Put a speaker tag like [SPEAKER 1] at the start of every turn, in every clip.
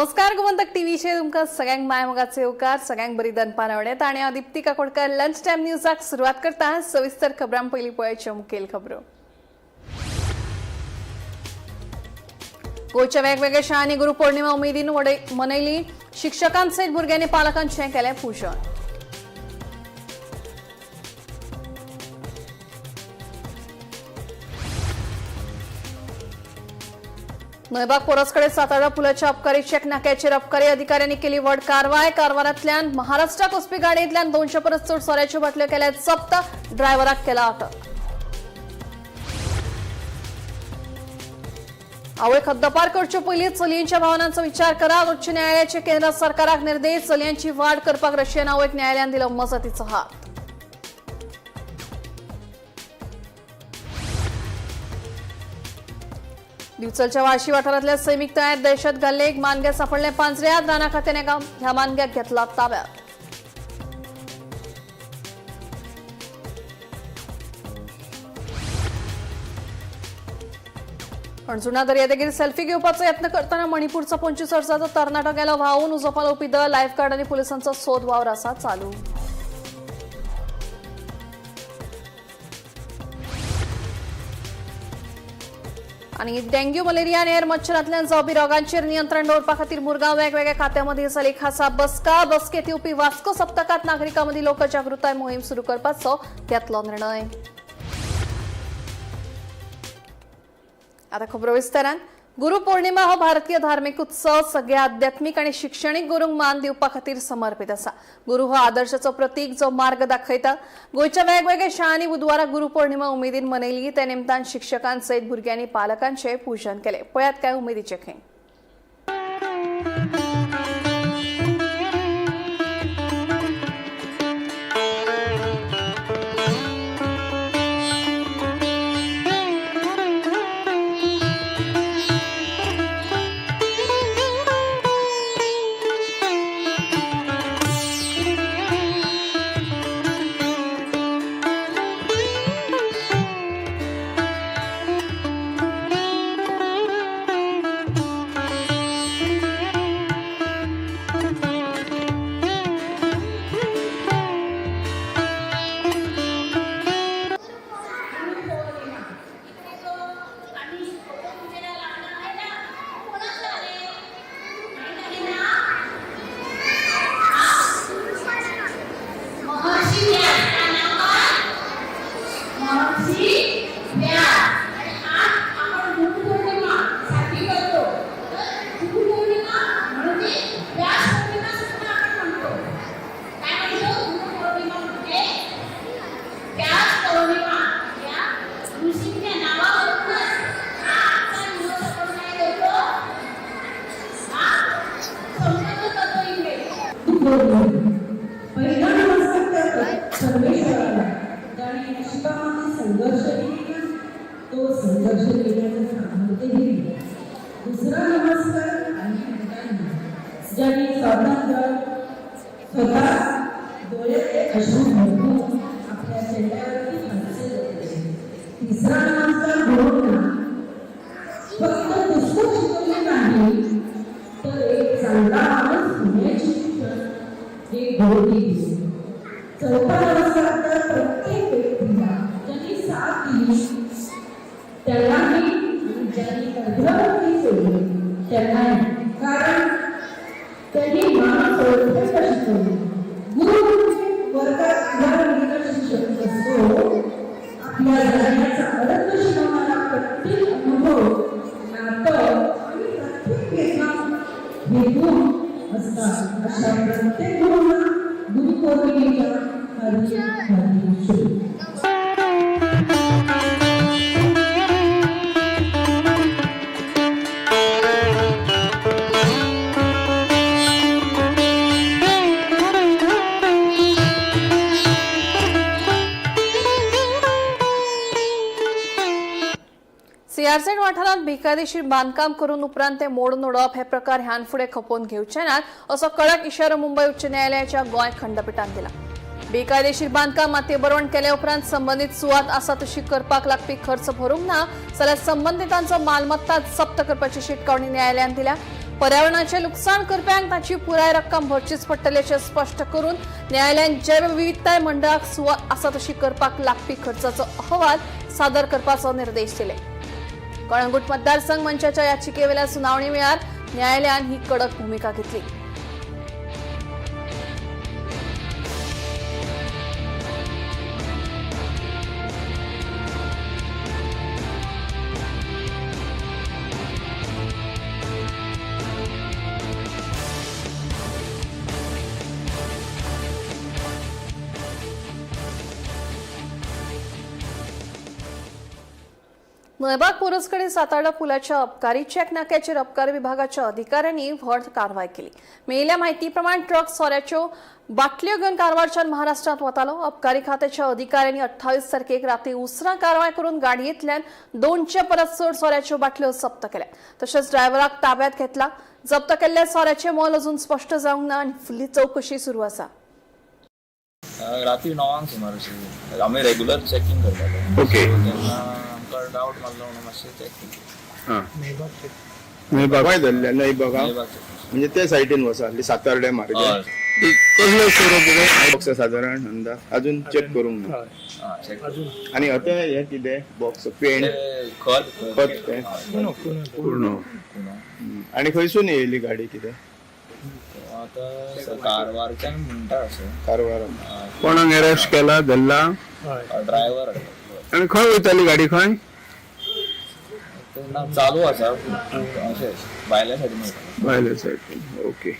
[SPEAKER 1] नमस्कार गोमंतक टीव्हीचे तुमका सगळ्यांक माय मोगाचे उपकार सगळ्यांक बरी दनपार आवडेत आणि दीप्ती काकोडकर लंच टाइम न्यूजाक सुरुवात करता सविस्तर खबरां पयली पळोवच्यो मुखेल खबरो। गोंयच्या वेगवेगळ्या शाळांनी गुरुपौर्णिमा उमेदीन मनयली। शिक्षकांसयत भुरग्यांनी पालकांचें केलें पूजन। नळबाग पोरसकडे सातारा पुलाच्या अबकारी चेक नाक्याचेर अबकारी अधिकाऱ्यांनी केली व्हड कारवाय। कारवारांतल्यान महाराष्ट्राक वचपी गाडयेंतल्यान 200 परस चड सोऱ्याच्यो बाटल्यो केल्यात जप्त। ड्रायव्हराक केला अटक। आवयक हद्दपार करचे पयलीं चलयेंच्या भावनांचो विचार करा। उच्च न्यायालयाचे केंद्र सरकाराक निर्देश। चलयांची वाड करपाक रशियन आवयक न्यायालयान दिलो मजतीचो हात। दिवचलच्या वाशी वाठारांतल्या सैमीक तळ्यांत दहशत घाल्ले। एक मानगे सापडले पांजऱ्यात। राना खात्याने ह्या मानग्याक घेतला ताब्यात। अणजुणा दर्यादेगेर सेल्फी घेवपाचो यत्न करतना मणिपूरचा 25 वर्साचो तरणाटो गेलो व्हांवून। उजो पालोवपी दळ लायफगार्ड आनी पुलिसांचो सोद वावर आसा चालू। आणि डेंग्यू मलेरिया आणि एअर मच्छरांतल्यान जावपी रोगांचेर नियंत्रण दवरपा खातीर मुरगांव वेगवेगळ्या खात्यांमदी जाली खासा बसका। बसकेत येवपी वास्को सप्तकात नागरिकांमदी लोकजागृताय मोहीम सुरू करपाचो घेतलो निर्णय। आता खबरो विस्तारान। गुरुपौर्णिमा हो भारतीय धार्मिक उत्सव सगळ्या आध्यात्मिक आणि शैक्षणिक गुरूंक मान दिवपा खातीर समर्पित आसा। गुरु हो आदर्शाचो प्रतीक जो मार्ग दाखयता। गोंयच्या वेगवेगळ्या शाळांनी बुधवारा गुरुपौर्णिमा उमेदीन मनयली। ते निमतान शिक्षकांसयत भुरग्यांनी पालकांचे पूजन केले। पळयात काय उमेदीचे खैर।
[SPEAKER 2] दुसरा नमस्कार ज्यांनी स्वतः डोळ्यात अश्रू भरून आपल्या चेहऱ्यावरती हास्य जगले। तिसरा नमस्कार गुरूंना फक्त पुस्तक शिकवले नाही तर एक चांगला माणूस होण्याची शिक्षण हे गुरु दिले। चौथा नमस्कार तर प्रत्येक व्यक्तीला ज्यांनी साथ दिली त्यांनाही ज्यांनी कर्तव्य सोडले त्यांनाही, कारण त्यांनी माणूस ओळखायला शिकवले। गुरु वर्गात उदाहरण शिक्षक असतो। आपल्या जगण्याचा अर्थ शिकवणारा प्रत्येक अनुभव नातं आणि प्रत्येक हे गुण असतात। अशा प्रत्येक गुरूंना गुरुपौर्णिमेच्या हार्दिक शुभेच्छा।
[SPEAKER 1] सीआरझेड वाठारात बेकायदेशीर बांधकाम करून उपरांत ते मोडून उडोवप हे प्रकार ह्यान फुडें खपोवन घेवचे नात असो कडक इशारो मुंबय उच्च न्यायालयाच्या गोंय खंडपीठान दिला। बेकायदेशीर बांधकाम मातये बरोवन केल्या उपरांत संबंधित सुवात आसा तशी करपाक लागपी खर्च भरूंक ना जाल्यार संबंधितांचो मालमत्ता जप्त करपाची शिटकावणी न्यायालयान दिल्या। पर्यावरणाचे लुकसाण करप्यांक ताची पुराय रक्कम भरचीच पडटल्याचे स्पष्ट करून न्यायालयान जैवविविधताय मंडळाक सुवात आसा तशी करपाक लागपी खर्चाचो अहवाल सादर करपाचो निर्देश दिले. कळंगूट मतदारसंघ मंचाच्या याचिकेवेल्या सुनावणी वेळार न्यायालयान ही कडक भूमिका घेतली. नळबाग पोरसकडे सातार्डा पुलाच्या अबकारी चेक नाक्याचेर अबकारी विभागाच्या अधिकाऱ्यांनी व्हड कारवाय केली. मेळिल्ल्या म्हायती प्रमाण ट्रक सोऱ्याच्यो बाटल्यो घेवन कारवारच्यान महाराष्ट्रात वतालो. अबकारी खात्याच्या अधिकाऱ्यांनी 28 तारखेक राती उसरां कारवाय करून गाडयेंतल्यान 200 परस चड सोऱ्याच्यो बाटल्यो जप्त केल्या. तशेंच ड्रायव्हराक ताब्यात घेतला. जप्त केल्ल्या सोऱ्याचें मोल अजून स्पष्ट जावंक ना आनी फुडली चवकशी सुरू आसा.
[SPEAKER 3] रात्री 9 सुमार अशी आम्ही रेग्युलर चेकिंग करतालो.
[SPEAKER 4] ओके.
[SPEAKER 3] तेन्ना आमकां डावट मारलो म्हणून मातशें चॅक केलें.
[SPEAKER 4] नळबागाय धरल्या नळबागा
[SPEAKER 3] नळबाग check.
[SPEAKER 4] म्हणजे त्या सायडीन वसा सातार्ड्या मार्गे
[SPEAKER 3] हय.
[SPEAKER 4] कसलो स्वरूप बॉक्स साधारण अंदाज अजून चेक करूंक ना.
[SPEAKER 3] हां, check केलें.
[SPEAKER 4] आणि आता हे कितें बॉक्स पेंट
[SPEAKER 3] ते खत
[SPEAKER 4] ते पूर्ण
[SPEAKER 3] पुनो.
[SPEAKER 4] आणि खंयसून येयली गाडी कितें
[SPEAKER 3] आता कारवारच्यान म्हणटा असं
[SPEAKER 4] कारवार
[SPEAKER 5] कोणाक अरेस्ट केला धरला
[SPEAKER 3] ड्रायव्हर
[SPEAKER 5] आणि खंय वयताली गाडी खंय
[SPEAKER 3] तेन्ना चालू आसा अशें भायल्या सायडीन वयता.
[SPEAKER 5] भायल्या सायडीन. ओके.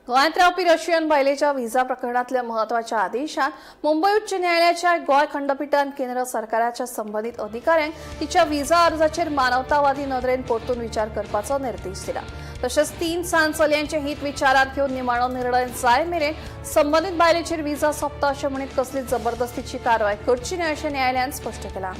[SPEAKER 1] गोंयांत रावपी रशियन बायलेच्या व्हिजा प्रकरणातल्या महत्वाच्या आदेशात मुंबई उच्च न्यायालयाच्या गोंय खंडपीठान केंद्र सरकाराच्या संबंधित अधिकाऱ्यांक तिच्या व्हिजा अर्जाचेर मानवतावादी नदरेन परतून विचार करपाचो निर्देश दिला. तशेंच 3 सान चलयांचे हित विचारात घेवन निमाणो निर्णय जाय मेरेन संबंधित बायलेचेर व्हिजा सोंपता अशें म्हणीत कसलीच जबरदस्तीची कारवाय करची न्हय अशें न्यायालयान स्पश्ट केलां.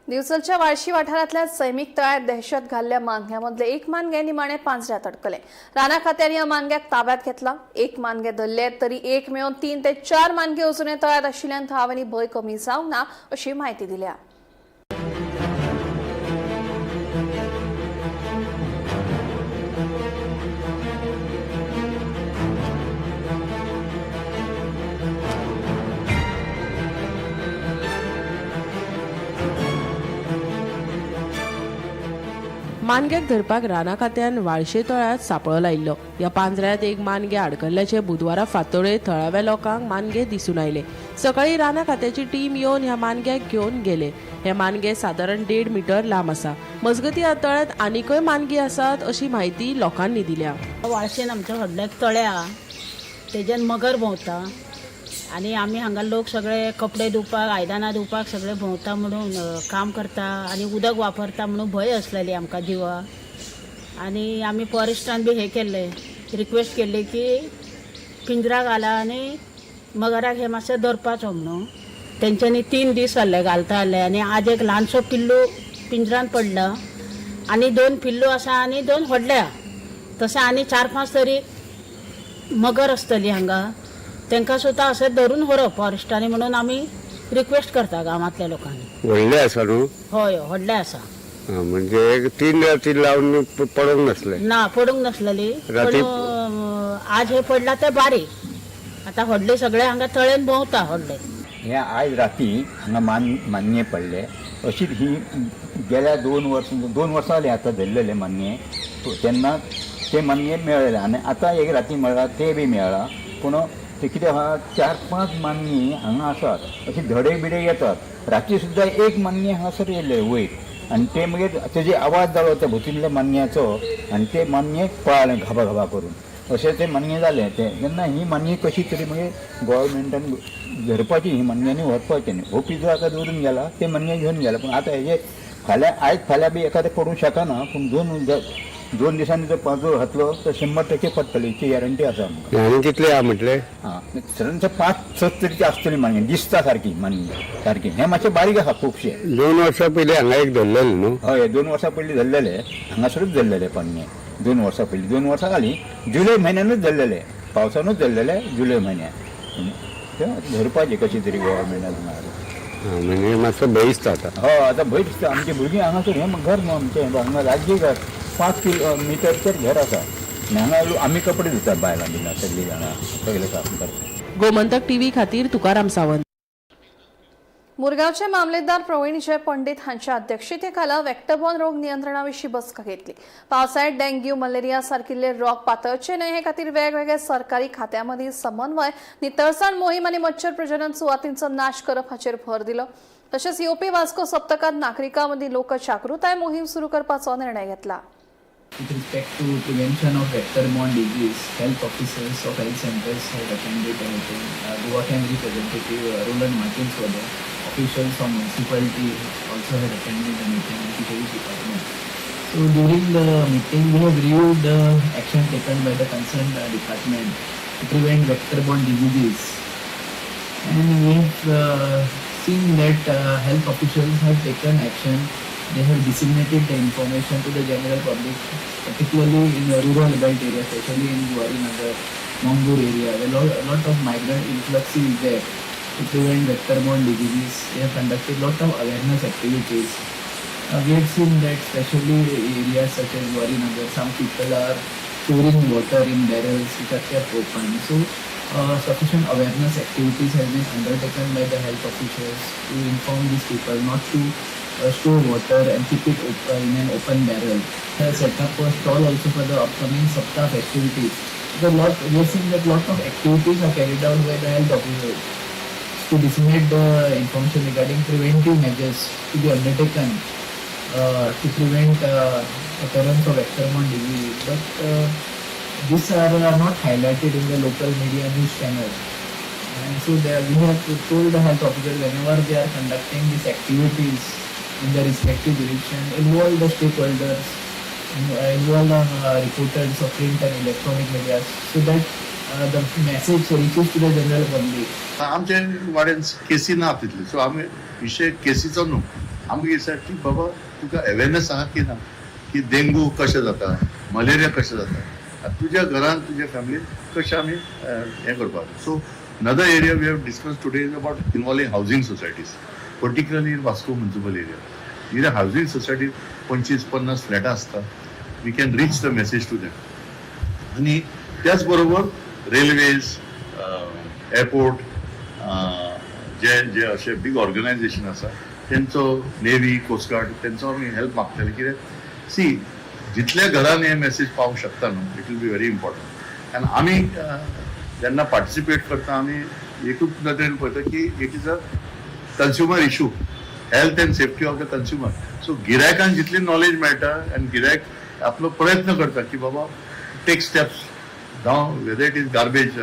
[SPEAKER 1] दिवचलच्या वाळशी वाठारातल्या सैमीक तळ्यात दहशत घाल्ल्या मानग्यामधले एक मानगे निमाणे पांजऱ्यात अडकले. राणा खात्याने या मानग्याक ताब्यात घेतला. एक मानगे धरले तरी एक मेळून 3 ते 4 मानगे अजूनय तळ्यात आशिल्ल्यान थावनी भंय कमी जावंक ना अशी माहिती दिल्या.
[SPEAKER 6] मानग्याक धरपाक राणा खात्यान वाळशे तळ्यात सापळो लायिल्लो. ह्या पांजऱ्यात एक मानगे आडकल्ल्याचे बुधवारा फांतोडेर थळाव्या लोकांक मानगे दिसून आयले. सकाळी राणा खात्याची टीम येवन ह्या मानग्याक घेवन गेले. हे मानगे साधारण 1.5 मीटर लांब आसा. मजगती ह्या तळ्यात आनीकय मानगी आसात अशी म्हायती लोकांनी दिल्या.
[SPEAKER 7] वाळशेन आमच्या व्हडलें तळें आहा तेजेन मगर भोंवता आनी आमी हांगा लोक सगळे कपडे धुवपाक आयदनां धुवपाक सगळे भोंवता म्हणून काम करता आनी उदक वापरता म्हणून भंय आसलेली आमकां जिवा. आनी आमी फॉरेस्टान बी हे केल्ले रिक्वेस्ट केल्ली की पिंजरा घाला आनी मगराक हे मातशें धरपाचो म्हणून. तेंच्यांनी 3 दीस जाल्ले घालता जाल्ले आनी आज एक ल्हानसो पिल्लू पिंजरान पडला आनी 2 पिल्लू आसा आनी 2 व्हडले आहा. तशें आनी 4-5 तरी मगर आसतली हांगा. तांकां सुद्दां अशें धरून व्हरप फॉरेस्टांनी म्हणून आमी रिक्वेस्ट करता गांवांतल्या लोकांनी.
[SPEAKER 5] व्हडले आसा न्हू.
[SPEAKER 7] हय व्हडले आसा.
[SPEAKER 5] म्हणजे 3 राती लावन पडोंक नसले
[SPEAKER 7] ना पडूंक नसलेली
[SPEAKER 5] राती-
[SPEAKER 7] पण आज हे पडला ते बारीक. आता व्हडले सगळे हांगा तळेन भोंवता व्हडले.
[SPEAKER 8] हे आयज राती हांगा मान्ये पडले. अशीच ही गेल्या 2 वर्सां जालीं आतां धरलेले मान्ये. तेन्ना ते मान्ये मेळ्ळे आनी आतां एक राती मेळ्ळा ते बी मेळ्ळा. पूण ते कितें आहा 4-5 मान्नी हांगा आसात अशी धडे बिडे येतात. रातची सुद्दां एक मान्नी हांगासर येयले वयर आनी ते मागीर तेजे आवाज जालो त्या भुतिल्ल्या मान्न्याचो आनी ते मान्ये पळाले घाबा घाबा करून. अशें ते मान्ये जालें. तेन्ना ही मान्नी कशी तरी मागीर गोवोरमेंटान धरपाची ही मन्यानी व्हरपाचें न्ही. ओपी जो आतां दवरून गेला ते मन्ये घेवन गेला, पूण आतां हेजे फाल्यां बी एखादें पडूंक शकना, पूण दोन दिसांनी जर पांचो घातलो तर 100% पडटली, हेची गॅरंटी आसा आमकां.
[SPEAKER 5] आनी कितले आहा म्हटले?
[SPEAKER 8] हां, सादारणतः 5-6 तरी आसतली मान्ये, दिसता सारकी मान्ये सारकी. हे मातशें बारीक आसा खुबशे.
[SPEAKER 5] 2 वर्सां पयलीं हांगा एक धरलेलें न्हू.
[SPEAKER 8] हय, 2 वर्सां पयलीं धरलेले, हांगासरूच धरलेले पन्ने 2 वर्सां पयलीं. 2 वर्सां जालीं, जुलय म्हयन्यानूच धरलेले, पावसानूच धरलेले जुलय म्हयन्यान. ते धरपाचें कशें तरी गव्हर्मेंटान.
[SPEAKER 5] म्हणजे मातसो भंय दिसता आतां.
[SPEAKER 8] हय, आतां भंय दिसता. आमची भुरगीं हांगासर हें घर न्हू आमचें, हांगा राज्य घर 5 किलोमिटरचेर घर आसा. आनी हांगा आमी कपडे धुतात बायलां बीन सगळीं जाणां पयलें काम करता.
[SPEAKER 6] गोमंतक टीव्ही खातीर तुकाराम सावंत.
[SPEAKER 1] मुरगांवचे मामलेदार प्रवीण जय पंडित हांच्या अध्यक्षतेखाला व्हेक्टरबॉर्न रोग नियंत्रणाविशीं बसका घेतली. पावसाळ्यांत डेंग्यू, मलेरिया सारकिल्ले रोग पातळचे न्हय हे खातीर वेगवेगळ्या सरकारी खात्यांमदीं समन्वय, नितळसाण मोहीम आनी मच्छर प्रजनन सुवातींचो नाश करप हाचेर भर दिलो. तशेंच येवपी वास्को सप्तकांत नागरिकां मदीं लोकजागृताय मोहीम सुरू करपाचो निर्णय घेतला.
[SPEAKER 9] With respect to prevention of vector-borne disease, health officers of health centers have attended the meeting. Goa Can representative Roland Martins were there. Officials from municipality also had attended the meeting and the police department. So during the meeting, we have reviewed the action taken by the concerned department to prevent vector-borne diseases. And we have seen that health officials have taken action. They have disseminated the information to the general public, particularly in the rural belt area, especially in Zuari Nagar, Mangur area, where a lot of migrant influx is there. To prevent vector-borne diseases, they have conducted lot of awareness activities. We have seen that especially areas such as Zuari Nagar, some people are storing water in barrels which are kept open. So sufficient awareness activities have been undertaken by the health officials to inform these people not to store water and keep it in an open barrel. They have set up a stall also for the upcoming Saptah festivities. We have seen that lot of activities are carried out by the health officers to disseminate the information regarding preventive measures to be undertaken to prevent occurrence of vector-borne disease. But these are not highlighted in the local media news channels. And so we have told the health officers whenever they are conducting these activities in the respective direction, involve the stakeholders, involve reporters of print and electronic media, so that the message reaches to the general public.
[SPEAKER 10] आमचे वाड्यान केसी ना तितले, so आमी विशय केसीचो न्हू. आमकां दिसता की बाबा तुका awareness आहा की ना, की डेंगू कशें जाता, मलेरिया कशें जाता, तुज्या घरान तुज्या फॅमिलीन कशें आमी हें करपाक. So another area we have discussed today is about involving housing societies, particularly in Vasco municipal area. Here housing society 25-50 फ्लॅटां आसता. We can reach the message to them. आणि त्याच बरोबर रेल्वेज, एअरपोर्ट, जे असे बिग ऑर्गनायझेशन आसा तेंचो, navy, coast guard, तेंचो आमी हेल्प मागतले. कित्याक सी जितल्या घरान हे मेसेज पावूंक शकता न्हू, it will be very important. आनी आमी जेन्ना पार्टिसिपेट करता आमी एकूच नदरेन पळयता की it is a consumer issue, health and safety of the consumer. So गिरायकांक जितली नॉलेज मेळटा आनी गिरायक आपलो प्रयत्न करता की बाबा take steps down, whether it is garbage.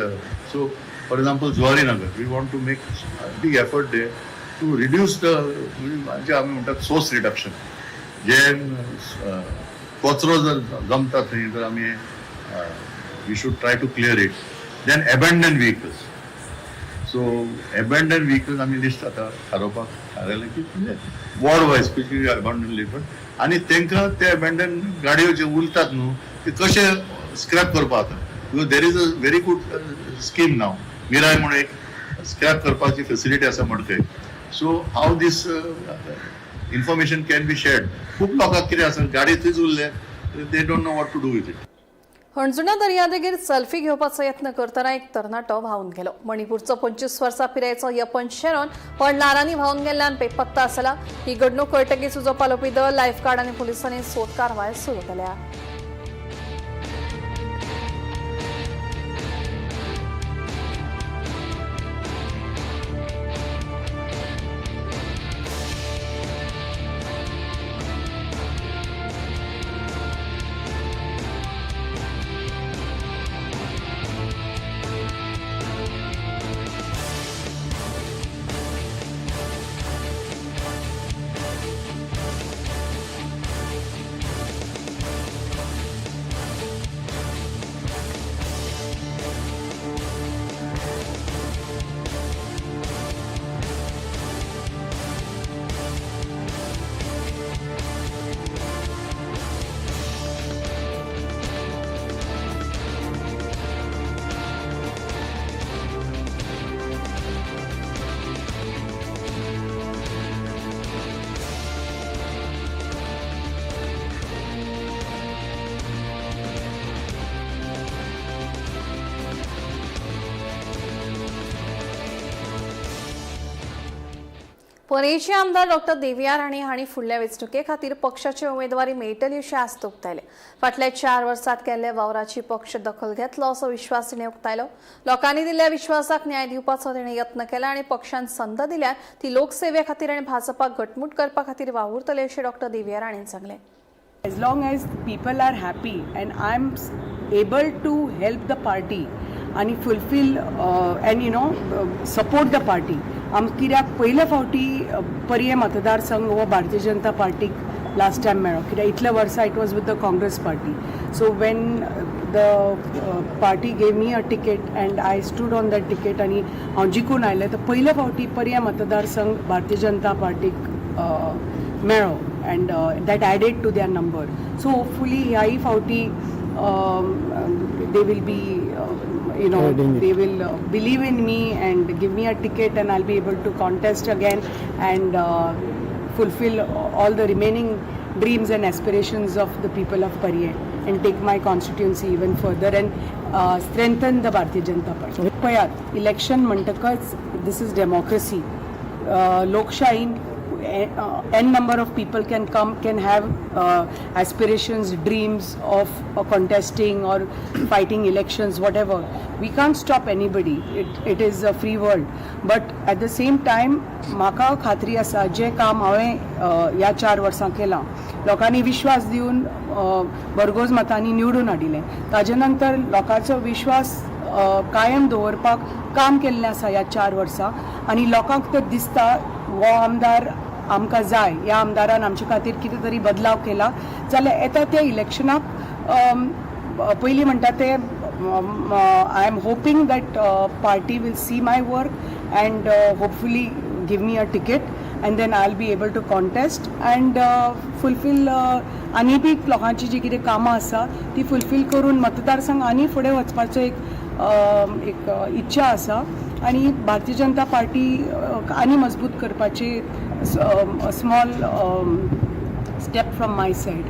[SPEAKER 10] So for example Zuari Nagar, we want to make big effort they to reduce the, म्हणजे आमी म्हणटात सोर्स रिडक्शन. जे कचरो जर जमता थंय तर आमी we should try to clear it. Then abandon vehicles. So abandon vehicles आमी लिस्ट आतां थारोवपाक थारायलें की ward wise specially abandon labour, आनी तांकां ते अबॅन्डन गाडयो जे उरतात न्हू ते कशे स्क्रॅप करपाक जाता. Because there is a very good scheme नाव, मिराय म्हणून एक स्क्रॅप करपाची फेसिलिटी आसा मडकय. So how this information can be shared. खूब लोकांक कितें आसा, गाडी थंयच उरले, they don't know what to do with it.
[SPEAKER 1] हणजुणा दर्यादेगेर सेल्फी घेवपाचो यत्न करतना एक तरणाटो व्हांवन गेलो. मणिपूरचो 25 वर्सां पिरायेचो यपन शेरोन पण लारांनी व्हांवन गेल्ल्यान बेपत्ता आसला. ही घडणूक कळटकीच उजो पालोवपी दळ, लायफगार्ड आनी पुलिसांनी सोद कारवाय सुरू केल्या. पणेचे आमदार डॉक्टर देविया राणे हांणी फुडल्या वेंचणुके खातीर पक्षाची उमेदवारी मेळटली अशें आस्त उक्तायले. फाटल्या 4 वर्सांत केल्ल्या वावराची पक्ष दखल घेतलो असो विश्वास तिणें उक्तायलो. लोकांनी दिल्ल्या विश्वासाक न्याय दिवपाचो तिणें यत्न केला आनी पक्षान संद दिल्यार ती लोकसेवे खातीर आनी भाजपाक घटमूट करपा खातीर वावुरतले अशें डॉक्टर देविया राणेन सांगलें.
[SPEAKER 2] As long as people are happy and I'm able to help the party and fulfill and support the party. कित्याक पयल्या फावटी पर्ये मतदारसंघ हो भारतीय जनता पार्टीक लास्ट टायम मेळ्ळो, कित्याक इतल्या वर्सां it was with the Congress party. So when the party gave me a ticket and I stood on that ticket आनी हांव जिखून आयलें, तर पयल्या फावटी पर्ये मतदारसंघ भारतीय जनता पार्टीक मेळ्ळो and that added to their number. So hopefully ह्याही फावटी they will be they will believe in me and give me a ticket and I'll be able to contest again and fulfill all the remaining dreams and aspirations of the people of Parye and take my constituency even further and strengthen the Bharatiya Janata Party. पळयात, election म्हणटकच this is democracy. लोकशाहीन n number of people can come, can have aspirations, dreams of contesting or fighting elections, whatever. We can't stop anybody. It is a free world. But at the same time, म्हाका खात्री आसा जे काम हांवें ह्या 4 वर्सां केलां, लोकांनी विश्वास दिवन भरघोस मतांनी निवडून हाडिल्लें, ताजे नंतर लोकांचो विश्वास कायम दवरपाक काम केल्लें आसा ह्या 4 वर्सां. आनी लोकांक तर दिसता हो आमदार आमकां जाय, ह्या आमदारान आमचे खातीर कितें तरी बदलाव केला, जाल्यार येता त्या इलेक्शनाक पयलीं म्हणटा ते I am hoping that party will see my work and hopefully give me a ticket and then I'll be able to contest and fulfill आनी बी लोकांची जी कितें कामां आसा ती फुलफील करून मतदारसंघ आनी फुडें वचपाचो एक इच्छा आसा आनी भारतीय जनता पार्टी आनी मजबूत करपाची small step from my side.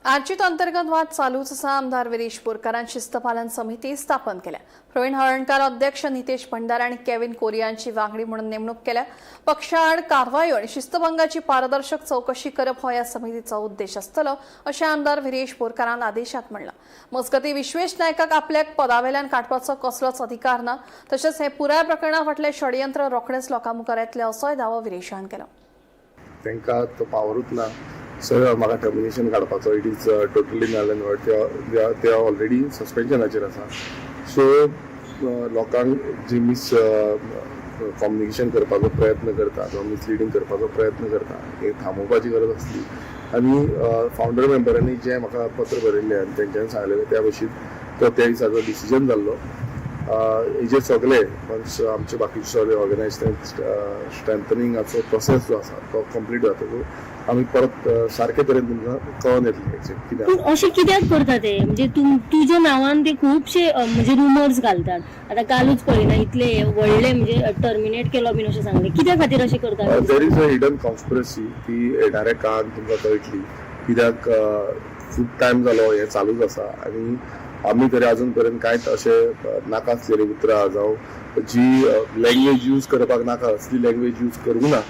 [SPEAKER 1] आर्चित अंतर्गत वाद चालूच आसा. आमदार विरेश बोरकारान शिस्तपालन समिती स्थापन केल्या. प्रवीण हळर्णकार अध्यक्ष, नितेश भंडारा आणि केविन कोरियांची वांगडी म्हणून नेमणूक केल्या. पक्षाआड कारवायो आणि शिस्तभंगाची पारदर्शक चौकशी करप हो ह्या समितीचो उद्देश आसतलो अशें आमदार विरेश बोरकारान आदेशात म्हणलां. मजगतीं विश्वेश नायकाक आपल्याक पदावेल्यान काडपाचो कसलोच अधिकार ना, तशेंच हे पुराय प्रकरणा फाटलें षडयंत्र रोखडेंच लोकां मुखार येतलें असोय दावो विरेशान केलो.
[SPEAKER 4] तांकां तो पावरूच ना. सो म्हाका टर्मिनेशन काडपाचो, it is totally null and void. ते ऑलरेडी सस्पेन्शनाचेर आसा. सो लोकांक जी कम्युनिकेशन करपाचो प्रयत्न करता किंवा मिसलिडींग करपाचो प्रयत्न करता हे थांबोवपाची गरज आसली. आनी फावंडर मेंबरांनी जे म्हाका पत्र बरयल्लें आनी तेंच्यांनी सांगलेलें त्या भशेन तो त्या दिसाचो डिसिजन जाल्लो. हेजे सगळे वन्स आमचे बाकीचे सगळे ऑर्गनायज स्ट्रेंथनिंगाचो प्रोसेस जो आसा तो कंप्लीट जातकूच आमी परत सारके तरेन तुमकां कळोवन येतलें कित्याक.
[SPEAKER 11] अशें कित्याक करता ते, म्हणजे तुज्या नांवान ते खुबशे म्हणजे रुमर्स घालतात. आतां कालूच पळयना इतले व्हडले म्हणजे टर्मिनेट केलो बीन अशें सांगलें. कित्या खातीर अशें करतात?
[SPEAKER 4] देर इज अ हिडन कॉन्स्पिरसी. ती येणाऱ्या काळान तुमकां कळटली कित्याक खूब टायम जालो हें चालूच आसा आनी आमी तरी अजून पर्यंत कांयच अशें नाका आसलेली उतरां जावं जी लँग्वेज यूज करपाक नाका असली लँग्वेज यूज करूंक ना.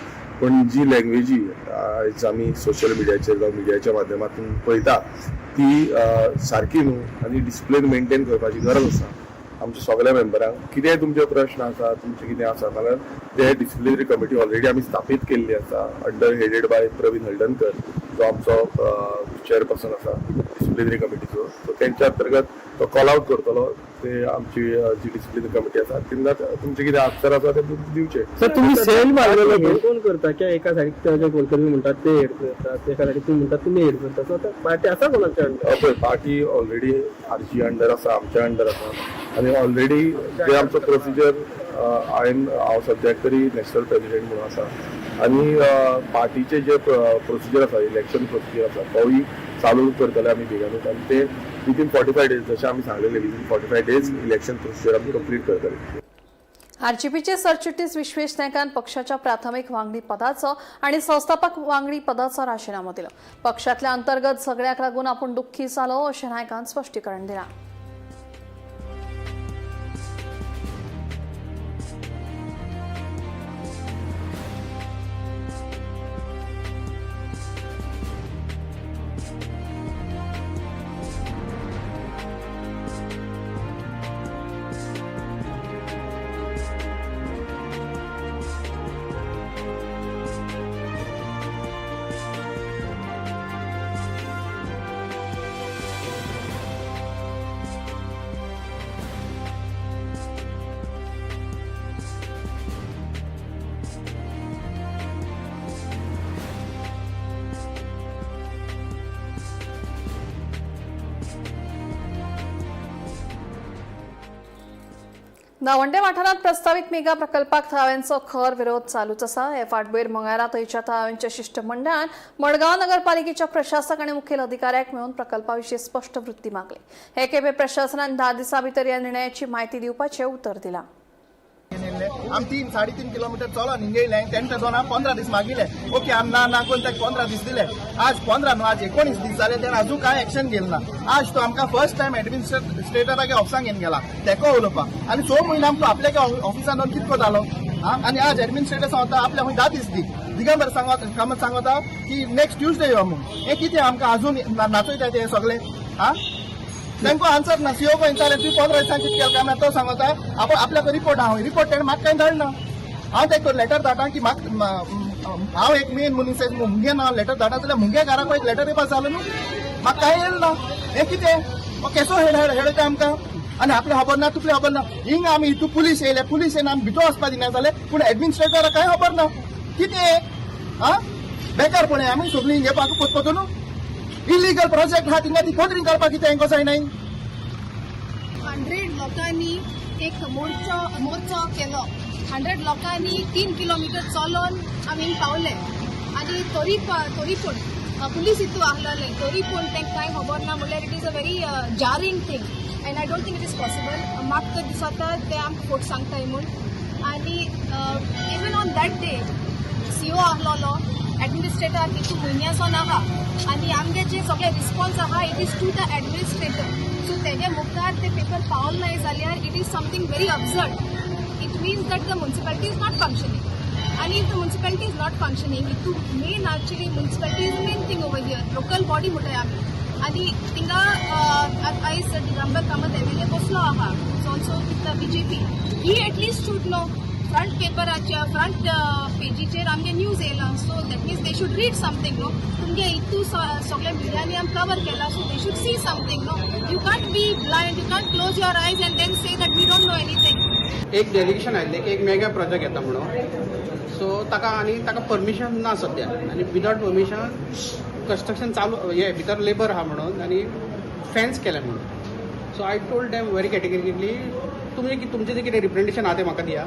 [SPEAKER 4] पण जी लँग्वेजी आयज आमी सोशल मिडियाचेर जावं मिडियाच्या माध्यमांतून पळयता ती सारकी न्हू आनी डिसिप्लीन मेंटेन करपाची गरज आसा. आमच्या सगळ्या मेंबरांक कितेंय तुमचे प्रश्न आसा, तुमचे कितें आसा जाल्यार ते डिसिप्लिनरी कमिटी ऑलरेडी आमी स्थापीत केल्ली आसा under headed by Praveen Halarnkar जो आमचो चेअरपर्सन आसा डिसिप्लिनरी कमिटीचो. सो तेंच्या अंतर्गत तो कॉल आउट करतलो. ते आमची जी डिसिप्लिनरी कमिटी आसा तेन्ना तुमचे कितें आन्सर आसा ते दिवचे.
[SPEAKER 12] सर तुम्ही सेल मारलेलो कोण करता की एका सायडीक ते कोलकर्मी म्हणटात ते हेड करतात, एका सायडीक तुम्ही म्हणटात तुमी हेड करता. सो पार्टी आसा कोणाच्या अंडर?
[SPEAKER 4] पळय पार्टी ऑलरेडी आरजी अंडर आसा, आमच्या अंडर आसा आनी ऑलरेडी जे आमचो प्रोसिजर हांव सद्याक तरी नॅशनल प्रेसिडेंट म्हणून आसा आनी पार्टीचे जे प्रोसिजर आसा, इलेक्शन प्रोसिजर आसा तोय चालू करतले आमी बेगानूच आनी ते विथीन 45 डेज जशें आमी सांगलेलें विथीन 45 डेज इलेक्शन प्रोसिजर आमी कंप्लीट करतले.
[SPEAKER 1] आरजीपीचे सरचिटणीस विश्वेश नायकान पक्षाच्या प्राथमीक वांगडी पदाचो आणि संस्थापक वांगडी पदाचो राजीनामो दिलो. पक्षातल्या अंतर्गत झगड्याक लागून आपूण दुख्खी जालो अशें नायकान स्पश्टीकरण दिलां. नावंडे वाठारात प्रस्तावित मेगा प्रकल्पाक थळाव्यांचो खर विरोध चालूच आसा. हे फाटभुंयेर मंगळारा थंयच्या थळाव्यांच्या शिष्टमंडळान मडगांव नगरपालिकेच्या प्रशासक आनी मुखेल अधिकाऱ्याक मेळून प्रकल्पाविशीं स्पश्ट वृत्ती मागली. हे खेपे प्रशासनान 10 दिसां भितर ह्या निर्णयाची म्हायती दिवपाचें उतर दिलां.
[SPEAKER 12] आम 3-3.5 किलोमीटर चलोन हिंगयले तेंच्या जोना 15 दीस मागिले. ओके आम ना कोण 15 दीस दिले. आज 15 न्हू आज 19 दीस जाले तेणें आजून कांय एक्शन घेतलें ना. आज तो आमकां फर्स्ट टायम एडमिनिस्ट्रेटरागे ऑफिसान घेवन गेला तेको उलोवपाक आनी 6 म्हयने आमकां आपल्यागे ऑफिसान जावन कितको जालो आनी आज एडमिनिस्ट्रेटर सांगता आपल्या खंय 10 दीस दी. दिगंबर कामत सांगता की नेक्स्ट ट्युजडे यो म्हणून. हे कितें आमकां आजून नाचयता ते सगळे तांकां आन्सर ना. सीओ को विचारलें तूं 15 दिसांक कितें केलें काय तो सांगता आपल्याक रिपोर्ट हांव रिपोर्ट तेणें म्हाका कांय धाडना. हांव तेका लेटर धाडटा की हांव एक मेन मनीस मुंगे ना लेटर धाडटा जाल्यार मुंगे घराक एक लेटर येवपाक जालो न्हू. म्हाका कांय येयला ना. हें कितें केसो हेळटा आमकां आनी आपलें खबर ना तुपलें खबर ना. हिंग आमी हितू पुलीस येयले पुलीस येवन आमी भितर वचपाक दिना जाले पूण एडमिनिस्ट्रेटराक कांय खबर ना. कितें बेकार पळय आमी सगळीं हिंगे पोतपोतो न्हू. इलिगल प्रोजेक्ट हा तिंगा ती खोदरी करपाक कितें हेंको जायनाय.
[SPEAKER 13] 100 लोकांनी एक मोर्चो केलो. 100 लोकांनी 3 किलोमीटर चलोन आमी पावले आनी तरी पूण पुलीस हितू आहलोले तरी पूण तांकां कांय खबर ना म्हणल्यार it is a very jarring thing and I don't think it is possible. म्हाका तर दिसता ते आमकां खोट सांगताय म्हूण. आनी even on that day CO आहलोलो एडमिनिस्ट्रेटर हितू म्हयन्यासून आहा आनी आमगे जे सगळे रिस्पॉन्स आहा it is to the administrator. So तेजे मुखार ते पेपर पावल नाय जाल्यार it is something very absurd. It means that the municipality is not functioning आनी if the municipality is not functioning इतू main actually municipality is main thing over here. Local body म्हणटाय आमी आनी थिंगा आयज दिगंबर कामत एमएलए बसलो आहा also with the BJP. He at least should know front पेपराच्या फ्रंट पेजीचेर आमगे न्यूज येयला. So that means they should read something no. तुमगे हितू सगळ्या मिडियांनी आमी कवर केला so they should see something no. You can't be blind you can't close your आयज and then say that we don't know anything.
[SPEAKER 12] एक delegation आयिल्लें की एक मेगा प्रोजेक्ट येता म्हणून सो ताका परमिशन ना सद्या आनी विदाउट परमिशन कंस्ट्रक्शन चालू हे भितर लेबर आहा म्हणून आनी फेन्स केले म्हणून. So I told them very categorically तुमचें जें कितें रिप्रेझेंटेशन आहा तें म्हाका दिया.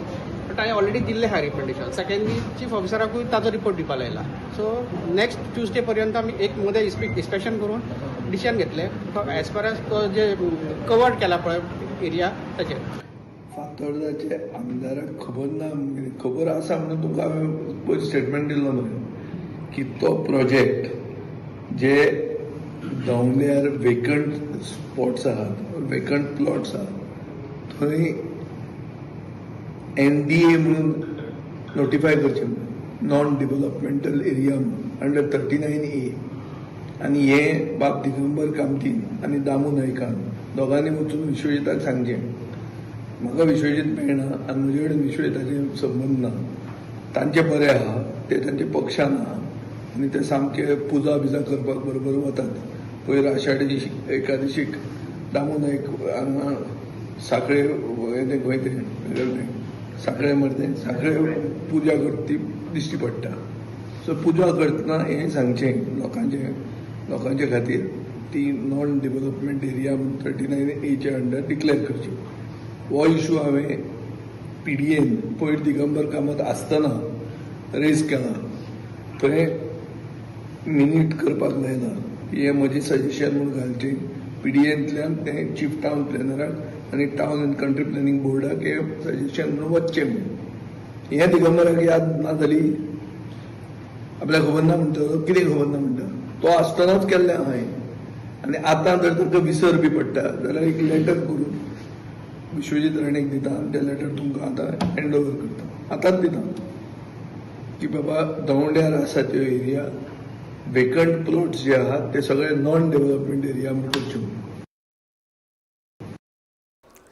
[SPEAKER 12] बट हांवें ऑलरेडी दिल्लें हा रिप्रेझेंटेशन. सेकंडली चीफ ऑफिसराकूय ताजो रिपोर्ट दिवपाक लायला. सो नेक्स्ट ट्युजडे पर्यंत आमी एक मध्ये इन्स्पेक्शन करून डिसिजन घेतलें एज फार एज तो जे कवर्ड केला पळय एरिया ताचेर.
[SPEAKER 14] फातोर्डाचे आमदाराक खबर ना खबर आसा म्हणून तुका हांवें पयलीं स्टेटमेंट दिल्लो न्हू की तो प्रोजेक्ट जे दवल्यार वेकंट स्पॉट्स आहात वेकंट प्लॉट्स आहात थंय NDA म्हणून नोटिफाय करचे म्हणून नॉन डेव्हलपमेंटल एरिया म्हणून अंडर 39A. आनी हे बाब दिगंबर कामतीन आनी दामू नायकान दोगांनी वचून विश्वजिताक सांगचें. म्हाका विश्वजीत मेळना आनी म्हजे कडेन विश्वजिताचे संबंद ना. तांचे बरें आहा ते तांचे पक्षान आहा आनी ते सामके पुजा बिजा करपाक बरोबर वतात. पयर आषाढी एकादशीक दामू नायक हांगा साखळे खंय तरी साखळे मरते साखळे पुजा करता दिश्टी पडटा. सो पुजा करतना हें सांगचें लोकांचे खातीर ती नॉन डेव्हलपमेंट एरिया म्हणून 39A अंडर डिक्लेअर करची. हो इशू हांवें PDAन पयर दिगंबर कामत आसतना रेज केला. थंय मिनीट करपाक लायला की हें म्हजें सजेशन म्हूण घालचें. PDAंतल्यान तें चीफ टावन प्लॅनराक आनी टावन एंड कंट्री प्लॅनिंग बोर्डाक हे सजेशन म्हणून वचचें म्हणून. हें दिगंबराक याद ना जाली. आपल्याक खबर ना म्हणटा कितें खबर ना म्हणटा तो आसतनाच केल्लें हांवें. आनी आतां जर ताका विसर बी पडटा जाल्यार एक लेटर करून विश्वजीत राणेक दिता आनी तें लेटर तुमकां आतां हँड ओवर करता. आतांच दिता की बाबा दवंड्यार आसा त्यो एरिया वेकंट प्लॉट्स जे आहात ते सगळे नॉन डेव्हलपमेंट एरिया म्हणून करचे म्हणून.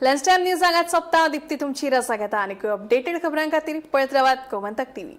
[SPEAKER 1] लंच टाइम न्यूज हांगाच सोंपता. दिप्ती तुमची रसा घेता आनी अपडेटेड खबरां खातीर पळयत रावात गोमंतक TV.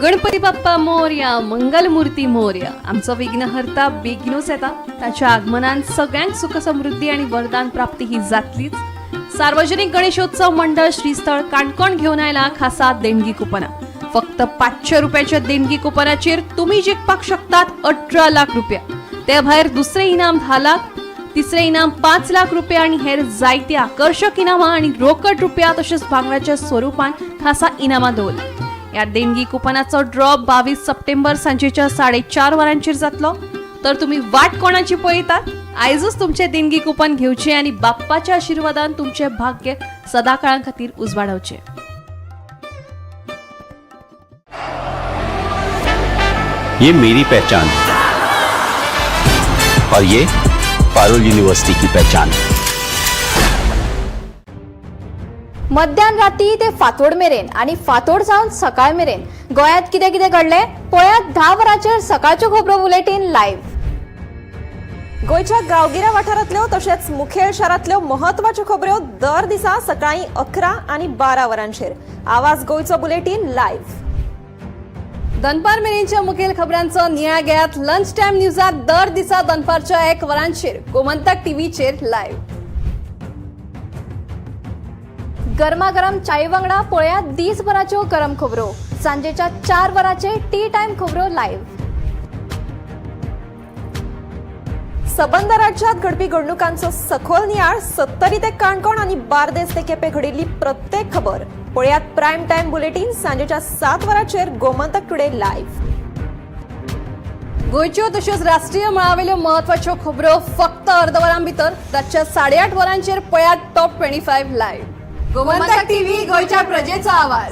[SPEAKER 1] गणपती बाप्पा मोरया, मंगलमूर्ती मोरया. आमचं विघ्नहर्ता बेगीनच येता. त्याच्या आगमनान सगळ्यांक सुख समृद्धी आणि वरदान प्राप्ती ही जातलीच. सार्वजनिक गणेशोत्सव मंडळ श्रीस्थळ काणकोण घेऊन आयला खासा देणगी कुपना. फक्त 500 रुपयाच्या देणगी कुपनाचेर तुम्ही जिखपाक शकतात 18 लाख रुपया. ते भायर दुसरे इनाम 10 लाख, तिसरे इनाम 5 लाख रुपया आणि हेर जायती आकर्षक इनामां आणि रोकड रुपया तसेच भांगराच्या स्वरूपान खासा इनामां दवरली. या देणगी कुपनाचो ड्रॉ 22 सप्टेंबर सांजेच्या 4:30 वरांचेर जातलो. तर तुम्ही वाट कोणाची पळयतात? आयजच तुमचे देणगी कुपन घेवचे आणि बाप्पाच्या आशीर्वादान तुमचे भाग्य सदा काळा खातीर उजवाडवचे.
[SPEAKER 15] ये मेरी पहचान और ये पारुल यूनिवर्सिटी की पहचान.
[SPEAKER 16] मध्यान राती ते फातोड मेरेन आणि फातोड जावन सकाळ मेरेन गोयात कितें कितें घडले पळयात 10 वरांचेर सकाळच्यो खबरो बुलेटिन लायव्ह. गोयच्या गांवगिऱ्या वाठारांतल्यो तशेंच मुखेल शारांतल्यो म्हत्वाच्यो खबरो दर दिसा सकाळी 11 आणि 12 वरांचेर. आवाज गोयचो बुलेटिन लायव्ह.
[SPEAKER 1] दनपार मेरेनच्या मुखेल खबरांचो नियाळ घेयात लंच टाइम न्यूजात दर दिसा दनपारच्या 1 वरांचेर गोमंतक टीव्हीचेर लायव्ह.
[SPEAKER 16] गरमागरम चाय वांगडा पळयात दिसभराच्यो गरम खबरो. सांजेच्या 4 वरांचेर टी टाइम खबरो लायव्ह. सबंद राज्यात घडपी घडणुकांचो सखोल नियाळ 70 ते काणकोण आणि बार्देस ते केपें घडिल्ली प्रत्येक खबर पळयात प्रायम टाइम बुलेटिन सांजेच्या 7 वरांचेर गोमंतक टुडे लायव्ह.
[SPEAKER 1] गोयच्यो तशेंच राष्ट्रीय मळावेल्यो महत्वाच्यो खबरो फक्त अर्दवरां भितर रातच्या 8:30 वरांचेर पळयात टॉप 25 लायव्ह. गोमंतक टीव्ही गोयच्या प्रजेचो आवाज.